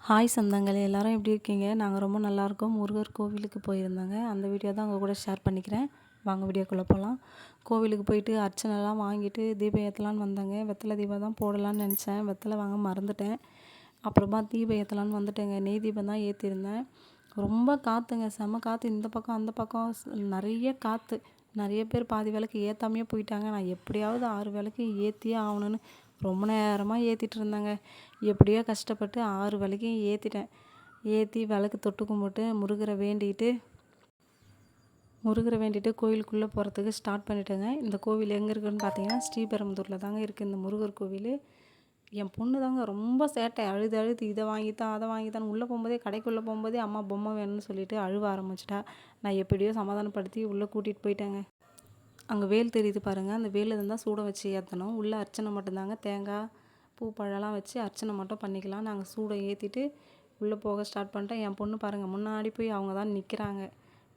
Hi சொந்தங்களே, எல்லாரும் எப்படி இருக்கீங்க? நாங்கள் ரொம்ப நல்லாயிருக்கோம். முருகர் கோவிலுக்கு போயிருந்தோங்க. அந்த வீடியோ தான் உங்கள் கூட ஷேர் பண்ணிக்கிறேன். வாங்க வீடியோக்குள்ளே போகலாம். கோவிலுக்கு போயிட்டு அர்ச்சனைலாம் வாங்கிட்டு தீபம் ஏற்றலான்னு வந்தேங்க. வெத்தலை தீபம் தான் போடலான்னு நினச்சேன். வெத்தலை வாங்க மறந்துட்டேன். அப்புறமா தீபம் ஏற்றலான்னு வந்துட்டேங்க. நெய் தீபம் தான் ஏற்றிருந்தேன். ரொம்ப காற்றுங்க, செம காற்று. இந்த பக்கம் அந்த பக்கம் நிறைய காற்று. நிறைய பேர் பாதி விளக்கு ஏற்றாமையே போயிட்டாங்க. நான் எப்படியாவது 6 விளக்கு ஏற்றியே ஆகணுன்னு ரொம்ப நேரமாக ஏற்றிட்டு இருந்தேங்க. எப்படியோ கஷ்டப்பட்டு 6 விளக்கையும் ஏற்றிட்டேன். ஏற்றி விளக்கு தொட்டு கும்பிட்டு முருகரை வேண்டிட்டு கோவிலுக்குள்ளே போகிறதுக்கு ஸ்டார்ட் பண்ணிட்டேங்க. இந்த கோவில் எங்கே இருக்குதுன்னு பார்த்தீங்கன்னா ஸ்ரீபெரும்புதூரில் தாங்க இருக்குது இந்த முருகர் கோவில். என் பொண்ணு தாங்க ரொம்ப சேட்டை. அழுது இதை வாங்கித்தான் அதை வாங்கித்தான் உள்ளே போகும்போதே கடைக்குள்ளே போகும்போதே அம்மா பொம்மை வேணும்னு சொல்லிட்டு அழுவ ஆரம்பிச்சிட்டா. நான் எப்படியோ சமாதானப்படுத்தி உள்ளே கூட்டிகிட்டு போயிட்டேங்க. அங்கே வேல் தெரியுது பாருங்கள், அந்த வேலில் இருந்தால் சூடம் வச்சு ஏற்றணும். உள்ளே அர்ச்சனை மட்டும்தாங்க, தேங்காய் பூ பழம்லாம் வச்சு அர்ச்சனை மட்டும் பண்ணிக்கலாம். நாங்கள் சூடம் ஏற்றிட்டு உள்ளே போக ஸ்டார்ட் பண்ணிட்டேன். என் பொண்ணு பாருங்கள், முன்னாடி போய் அவங்க தான் நிற்கிறாங்க.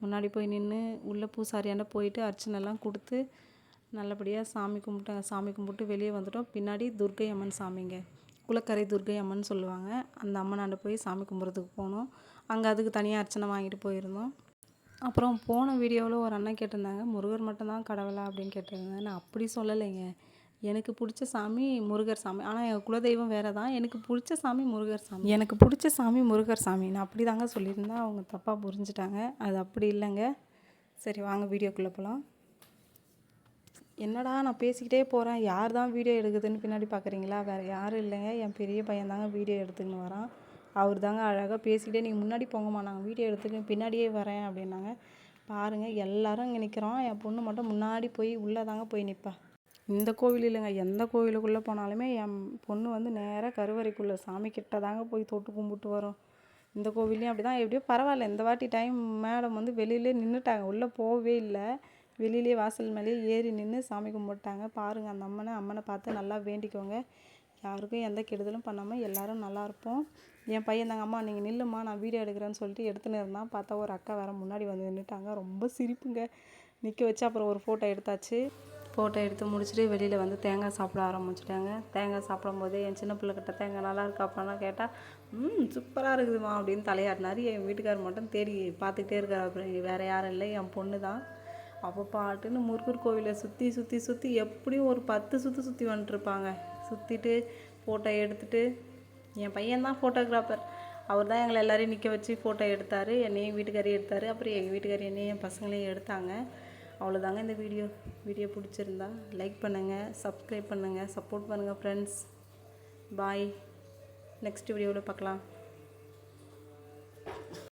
முன்னாடி போய் நின்று உள்ளே பூசாரியாண்ட போயிட்டு அர்ச்சனைலாம் கொடுத்து நல்லபடியாக சாமி கும்பிட்டு வெளியே வந்துட்டோம். பின்னாடி துர்க்கை அம்மன் சாமிங்க, குளக்கரை துர்க்கை அம்மன் சொல்லுவாங்க. அந்த அம்மனாண்ட போய் சாமி கும்பிட்றதுக்கு போனோம். அங்கே அதுக்கு தனியாக அர்ச்சனை வாங்கிட்டு போயிருந்தோம். அப்புறம் போன வீடியோவில் ஒரு அண்ணன் கேட்டிருந்தாங்க, முருகர் மட்டும்தான் கடவுளா அப்படின்னு கேட்டிருந்தேன். நான் அப்படி சொல்லலைங்க. எனக்கு பிடிச்ச சாமி முருகர் சாமி. ஆனால் எங்கள் குலதெய்வம் வேறு தான். எனக்கு பிடிச்ச சாமி முருகர் சாமி. எனக்கு பிடிச்ச சாமி முருகர் சாமி. நான் அப்படி தாங்க சொல்லியிருந்தேன். அவங்க தப்பாக புரிஞ்சுட்டாங்க. அது அப்படி இல்லைங்க. சரி வாங்க வீடியோக்குள்ளே போகலாம். என்னடா நான் பேசிக்கிட்டே போகிறேன், யார் தான் வீடியோ எடுக்குதுன்னு பின்னாடி பார்க்குறீங்களா? வேறு யாரும் இல்லைங்க, என் பெரிய பையன் தாங்க வீடியோ எடுத்துக்கின்னு வரான். அவர் தாங்க அழகாக பேசிக்கிட்டே, நீங்கள் முன்னாடி போங்கம்மா, நாங்கள் வீடியோ எடுத்துக்க பின்னாடியே வரேன் அப்படின்னாங்க. பாருங்கள் எல்லோரும் இங்கே நிற்கிறோம். என் பொண்ணு மட்டும் முன்னாடி போய் உள்ளே தாங்க போய் நிற்பா. இந்த கோவில் இல்லைங்க, எந்த கோவிலுக்குள்ளே போனாலுமே என் பொண்ணு வந்து நேராக கருவறைக்குள்ளே சாமி கிட்ட தாங்க போய் தொட்டு கும்பிட்டு வரும். இந்த கோவில்லையும் அப்படி தான். எப்படியோ பரவாயில்ல, இந்த வாட்டி டைம் மேடம் வந்து வெளியிலே நின்றுட்டாங்க, உள்ளே போகவே இல்லை. வெளியிலே வாசல் மேலேயே ஏறி நின்று சாமி கும்பிட்டாங்க. பாருங்கள், அந்த அம்மனை பார்த்து நல்லா வேண்டிக்கோங்க. யாருக்கும் எந்த கெடுதலும் பண்ணாமல் எல்லோரும் நல்லாயிருப்போம். என் பையன் தாங்க, அம்மா நீங்கள் நில்லுமா நான் வீடியோ எடுக்கிறேன்னு சொல்லிட்டு எடுத்துன்னு இருந்தான். பார்த்தா ஒரு அக்கா வேறு முன்னாடி வந்து நின்றுட்டாங்க. ரொம்ப சிரிப்புங்க. நிற்க வச்சு அப்புறம் ஒரு ஃபோட்டோ எடுத்தாச்சு. ஃபோட்டோ எடுத்து முடிச்சுட்டு வெளியில் வந்து தேங்காய் சாப்பிட ஆரம்பிச்சிட்டாங்க. தேங்காய் சாப்பிடும்போது என் சின்ன பிள்ளைக்கிட்ட தேங்காய் நல்லா இருக்கா அப்படிலாம் கேட்டால் சூப்பராக இருக்குதுமா அப்படின்னு தலையாடினார். என் வீட்டுக்காரர் மட்டும் தேடி பார்த்துக்கிட்டே இருக்கார். அப்புறம் வேறு யாரும் இல்லை, என் பொண்ணு தான். அப்போ பாட்டுன்னு முருகர் கோவிலை சுற்றி எப்படியும் ஒரு 10 சுற்றி வந்துட்டுருப்பாங்க. சுற்றிட்டு ஃபோட்டோ எடுத்துகிட்டு, என் பையன் தான் ஃபோட்டோகிராஃபர். அவர் தான் எங்களை எல்லோரையும் நிற்க வச்சு ஃபோட்டோ எடுத்தார். என்னையும் வீட்டுக்காரையும் எடுத்தார். அப்புறம் எங்கள் வீட்டுக்காரி என்னையும் என் பசங்களையும் எடுத்தாங்க. அவ்வளோதாங்க இந்த வீடியோ பிடிச்சிருந்தா லைக் பண்ணுங்கள், சப்ஸ்கிரைப் பண்ணுங்கள், சப்போர்ட் பண்ணுங்கள் ஃப்ரெண்ட்ஸ். பாய். நெக்ஸ்ட் வீடியோவில் பார்க்கலாம்.